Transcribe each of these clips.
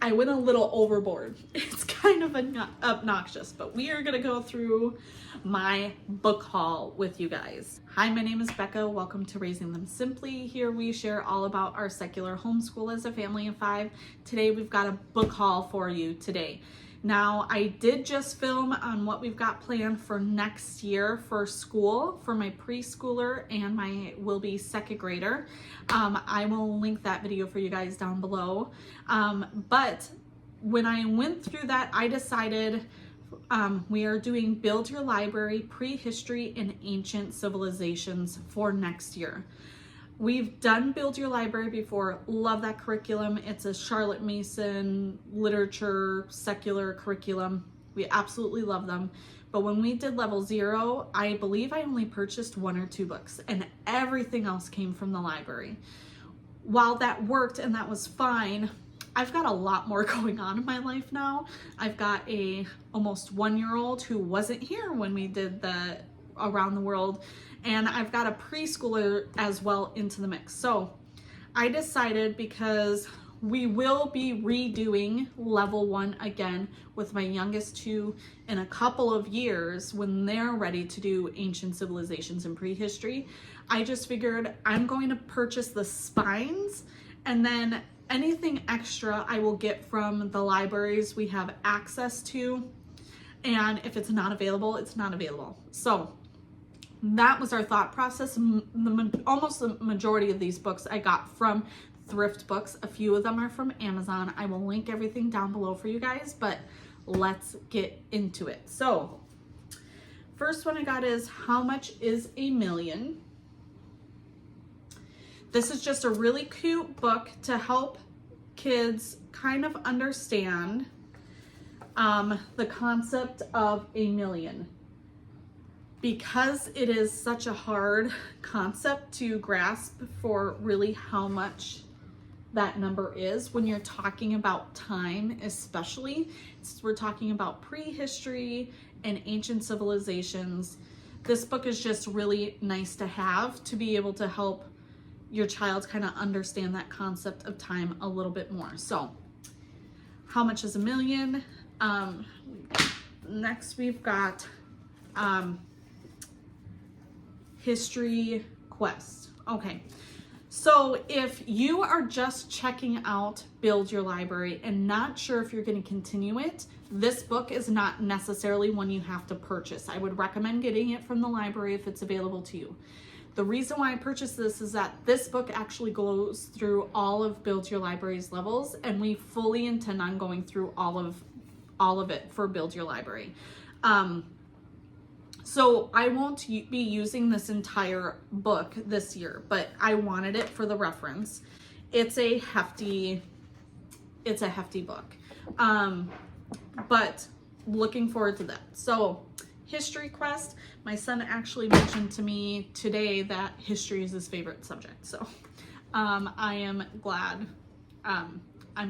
I went a little overboard. It's kind of obnoxious, but we are going to go through my book haul with you guys. Hi, my name is Becca. Welcome to Raising Them Simply. Here we share all about our secular homeschool as a family of 5. Today we've got a book haul for you today. Now, I did just film on what we've got planned for next year for school for my preschooler and my will-be second grader. I will link that video for you guys down below. But when I went through that, I decided we are doing Build Your Library, Prehistory, and Ancient Civilizations for next year. We've done Build Your Library before. Love that curriculum. It's a Charlotte Mason literature secular curriculum. We absolutely love them. But when we did level 0, I believe I only purchased 1 or 2 books and everything else came from the library. While that worked and that was fine, I've got a lot more going on in my life now. I've got a almost 1-year-old who wasn't here when we did the Around the World, and I've got a preschooler as well into the mix. So I decided, because we will be redoing level 1 again with my youngest 2 in a couple of years when they're ready to do Ancient Civilizations and Prehistory, I just figured I'm going to purchase the spines, and then anything extra I will get from the libraries we have access to, and if it's not available, it's not available. So that was our thought process. Almost the majority of these books I got from thrift books. A few of them are from Amazon. I will link everything down below for you guys, but let's get into it. So first one I got is How Much is a Million? This is just a really cute book to help kids kind of understand the concept of a million. Because it is such a hard concept to grasp for really how much that number is when you're talking about time, especially. We're talking about prehistory and ancient civilizations. This book is just really nice to have to be able to help your child kind of understand that concept of time a little bit more. So, How Much is a Million? Next we've got History Quest. Okay, so if you are just checking out Build Your Library and not sure if you're going to continue it, this book is not necessarily one you have to purchase. I would recommend getting it from the library if it's available to you. The reason why I purchased this is that this book actually goes through all of Build Your Library's levels, and we fully intend on going through all of it for Build Your Library. So I won't be using this entire book this year, but I wanted it for the reference. It's a hefty book. But looking forward to that. So History Quest, my son actually mentioned to me today that history is his favorite subject. So I am glad. I'm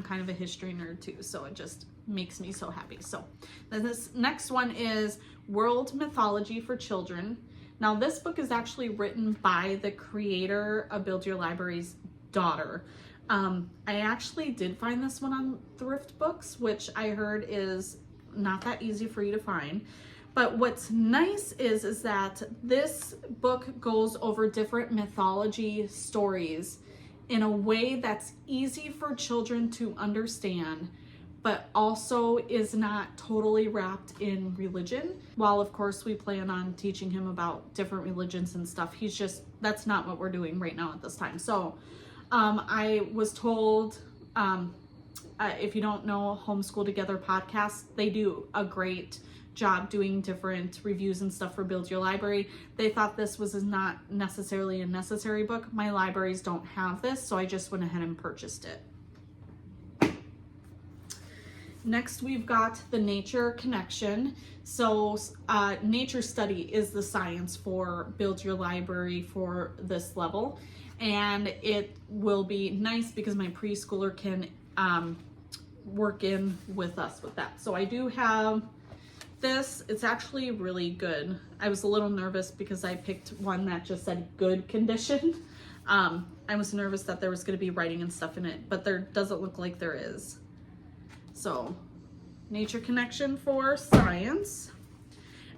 kind of a history nerd too, so it just makes me so happy. So then this next one is World Mythology for Children. Now this book is actually written by the creator of Build Your Library's daughter. I actually did find this one on thrift books, which I heard is not that easy for you to find. But what's nice is that this book goes over different mythology stories in a way that's easy for children to understand, but also is not totally wrapped in religion. While of course we plan on teaching him about different religions and stuff, that's not what we're doing right now at this time. So I was told, if you don't know Homeschool Together podcast, they do a great job doing different reviews and stuff for Build Your Library. They thought this was not necessarily a necessary book. My libraries don't have this, so I just went ahead and purchased it. Next, we've got The Nature Connection. So nature study is the science for Build Your Library for this level. And it will be nice because my preschooler can work in with us with that. So I do have this. It's actually really good. I was a little nervous because I picked one that just said good condition. I was nervous that there was going to be writing and stuff in it, but there doesn't look like there is. So nature connection for science.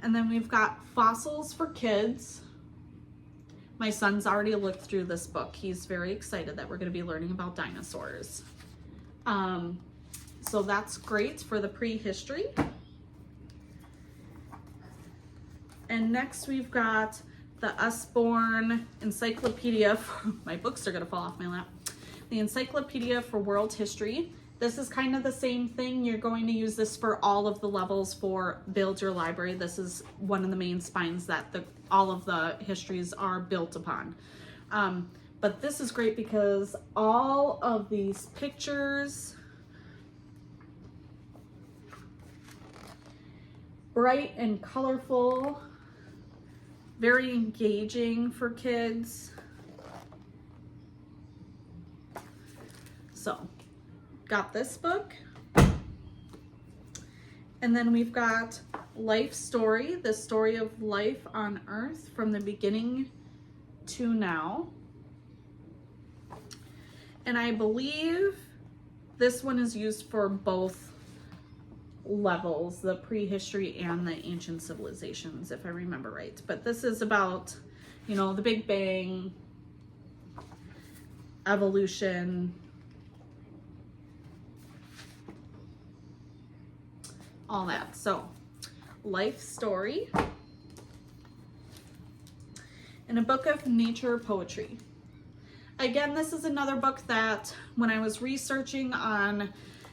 And then we've got fossils for kids. My son's already looked through this book. He's very excited that we're going to be learning about dinosaurs. So that's great for the prehistory. And next we've got the Usborne Encyclopedia. My books are going to fall off my lap. The Encyclopedia for World History. This is kind of the same thing. You're going to use this for all of the levels for Build Your Library. This is one of the main spines that all of the histories are built upon. But this is great because all of these pictures, bright and colorful, very engaging for kids. So, got this book. And then we've got Life Story, the story of life on Earth from the beginning to now. And I believe this one is used for both levels, the prehistory and the ancient civilizations, if I remember right. But this is about, you know, the Big Bang, evolution, all that. So, Life Story. And a book of nature poetry. Again, this is another book that when I was researching on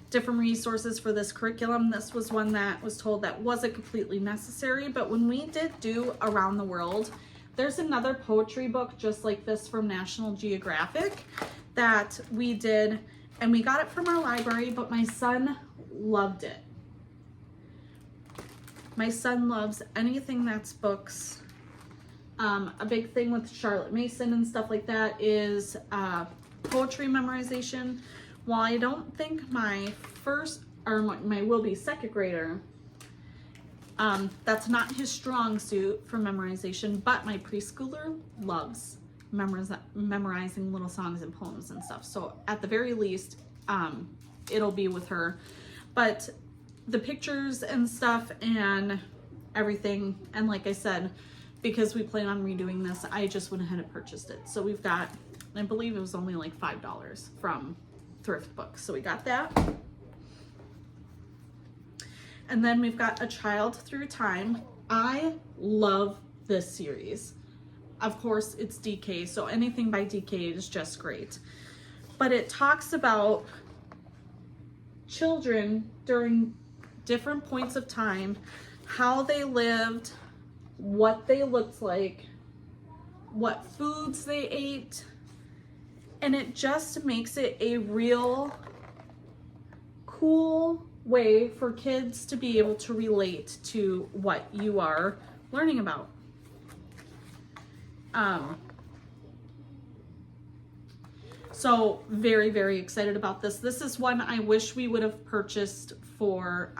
different resources for this curriculum, this was one that was told that wasn't completely necessary. But when we did do Around the World, there's another poetry book just like this from National Geographic that we did, and we got it from our library, but my son loved it. My son loves anything that's books. A big thing with Charlotte Mason and stuff like that is poetry memorization. While I don't think my will-be second grader, that's not his strong suit for memorization, but my preschooler loves memorizing little songs and poems and stuff. So at the very least, it'll be with her. But the pictures and stuff and everything, and like I said, because we plan on redoing this, I just went ahead and purchased it. So we've got, I believe it was only like $5 from Thrift Books. So we got that. And then we've got A Child Through Time. I love this series. Of course, it's DK, so anything by DK is just great. But it talks about children during different points of time, how they lived, what they looked like, what foods they ate, and it just makes it a real cool way for kids to be able to relate to what you are learning about. So very, very excited about this. This is one I wish we would have purchased for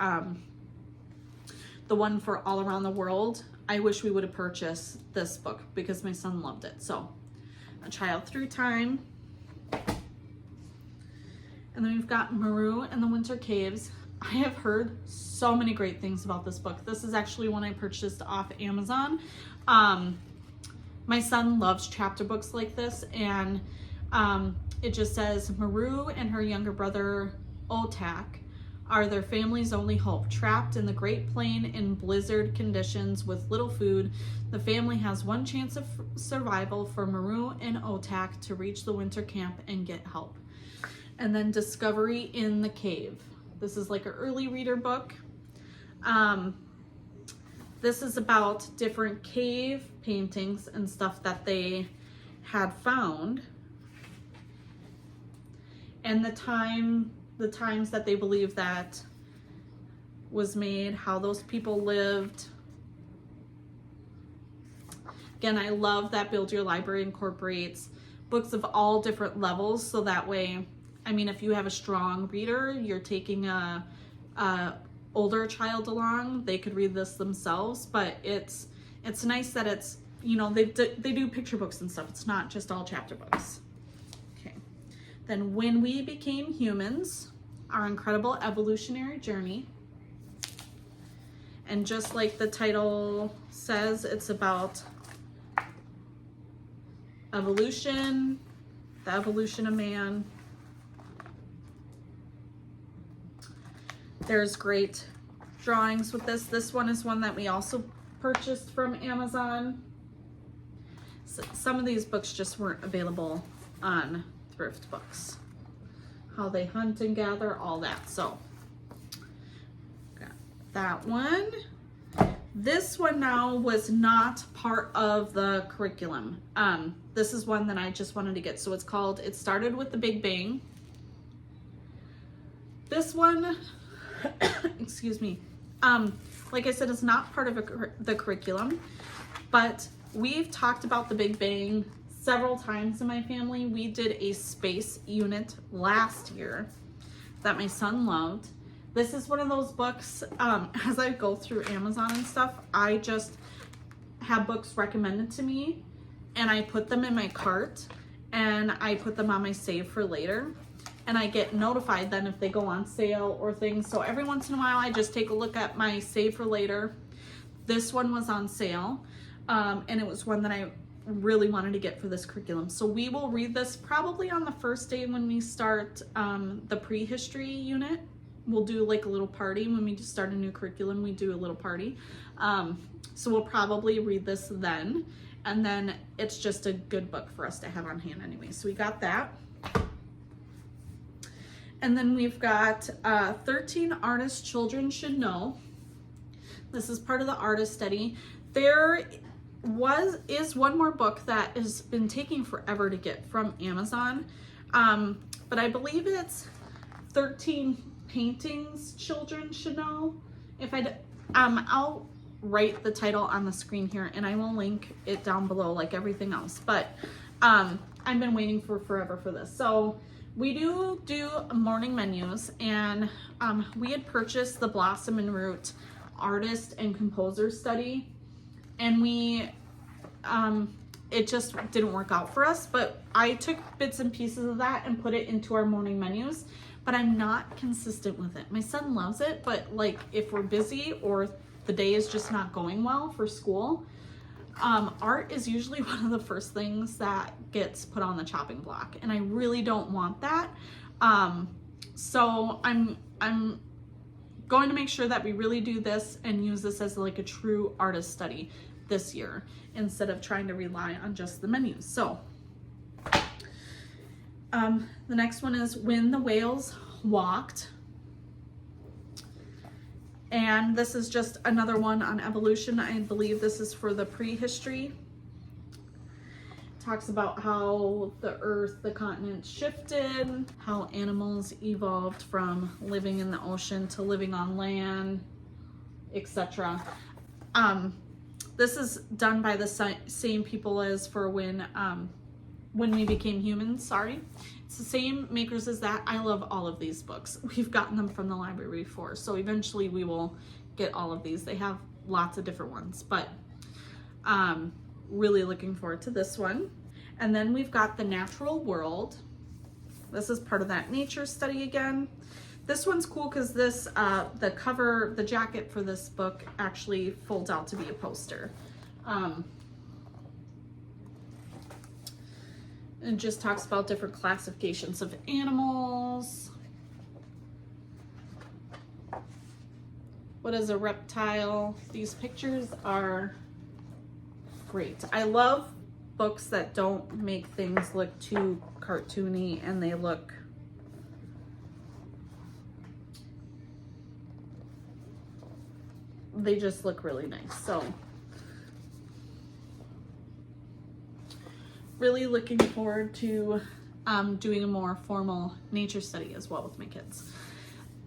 the one for All Around the World. I wish we would have purchased this book because my son loved it. So, A Child Through Time. And then we've got Maru and the Winter Caves. I have heard so many great things about this book. This is actually one I purchased off Amazon. My son loves chapter books like this, and it just says, Maru and her younger brother Otak are their family's only hope. Trapped in the Great Plain in blizzard conditions with little food, the family has one chance of survival for Maru and Otak to reach the winter camp and get help. And then Discovery in the Cave. This is like an early reader book. This is about different cave paintings and stuff that they had found, and the times that they believe that was made, how those people lived. Again, I love that Build Your Library incorporates books of all different levels, so that way, I mean, if you have a strong reader, you're taking a older child along, they could read this themselves, but it's nice that it's, you know, they do picture books and stuff. It's not just all chapter books. Okay. Then When We Became Humans. Our Incredible Evolutionary Journey. And just like the title says, it's about evolution, the evolution of man. There's great drawings with this. This one is one that we also purchased from Amazon. So some of these books just weren't available on Thrift Books. How they hunt and gather, all that. So, got that one. This one now was not part of the curriculum. This is one that I just wanted to get. So it's called It Started with the Big Bang. This one, excuse me, like I said, it's not part of the curriculum, but we've talked about the Big Bang several times in my family. We did a space unit last year that my son loved. This is one of those books, as I go through Amazon and stuff, I just have books recommended to me and I put them in my cart and I put them on my save for later. And I get notified then if they go on sale or things. So every once in a while, I just take a look at my save for later. This one was on sale, and it was one that I really wanted to get for this curriculum. So we will read this probably on the first day when we start the prehistory unit. We'll do like a little party when we just start a new curriculum. We do a little party. So we'll probably read this then, and then it's just a good book for us to have on hand anyway. So we got that. And then we've got 13 Artists Children Should Know. This is part of the artist study. There is one more book that has been taking forever to get from Amazon, but I believe it's 13 Paintings Children Should Know. I'll write the title on the screen here and I will link it down below like everything else. But I've been waiting for forever for this. So we do morning menus, and we had purchased the Blossom and Root Artist and Composer Study, and it just didn't work out for us, but I took bits and pieces of that and put it into our morning menus, but I'm not consistent with it. My son loves it, but like if we're busy or the day is just not going well for school, art is usually one of the first things that gets put on the chopping block, and I really don't want that. So I'm going to make sure that we really do this and use this as like a true artist study this year instead of trying to rely on just the menus. So the next one is When the Whales Walked. And this is just another one on evolution. I believe this is for the prehistory. It talks about how the earth, the continents shifted, how animals evolved from living in the ocean to living on land, etc. This is done by the same people as for when we became humans, sorry. It's the same makers as that. I love all of these books. We've gotten them from the library before, so eventually we will get all of these. They have lots of different ones, but really looking forward to this one. And then we've got The Natural World. This is part of that nature study again. This one's cool because this, the cover, the jacket for this book actually folds out to be a poster. It just talks about different classifications of animals. What is a reptile? These pictures are great. I love books that don't make things look too cartoony and they just look really nice. So really looking forward to doing a more formal nature study as well with my kids.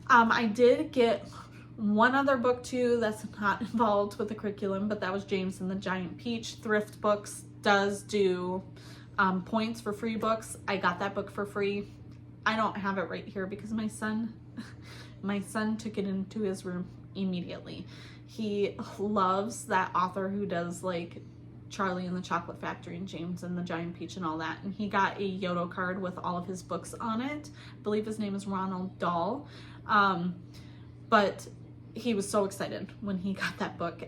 I did get one other book too that's not involved with the curriculum, but that was James and the Giant Peach. Thrift Books does do points for free books. I got that book for free. I don't have it right here because my son took it into his room immediately. He loves that author who does like Charlie and the Chocolate Factory and James and the Giant Peach and all that. And he got a Yodo card with all of his books on it. I believe his name is Ronald Dahl. But he was so excited when he got that book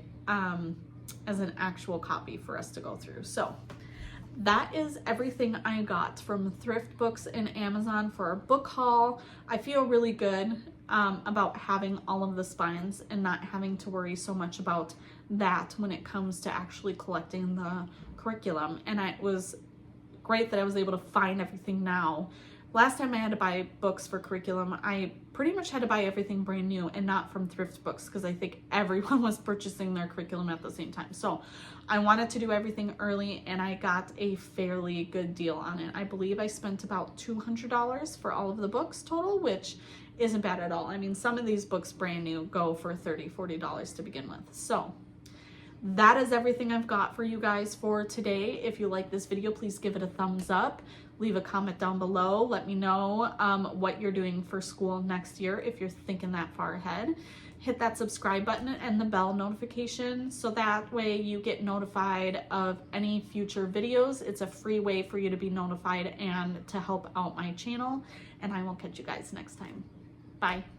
as an actual copy for us to go through. So that is everything I got from Thrift Books and Amazon for our book haul. I feel really good about having all of the spines and not having to worry so much about that when it comes to actually collecting the curriculum. And it was great that I was able to find everything now. Last time I had to buy books for curriculum, I pretty much had to buy everything brand new and not from Thrift Books because I think everyone was purchasing their curriculum at the same time. So I wanted to do everything early and I got a fairly good deal on it. I believe I spent about $200 for all of the books total, which isn't bad at all. I mean, some of these books brand new go for $30, $40 to begin with. So that is everything I've got for you guys for today. If you like this video, please give it a thumbs up. Leave a comment down below. Let me know what you're doing for school next year if you're thinking that far ahead. Hit that subscribe button and the bell notification so that way you get notified of any future videos. It's a free way for you to be notified and to help out my channel. And I will catch you guys next time. Bye.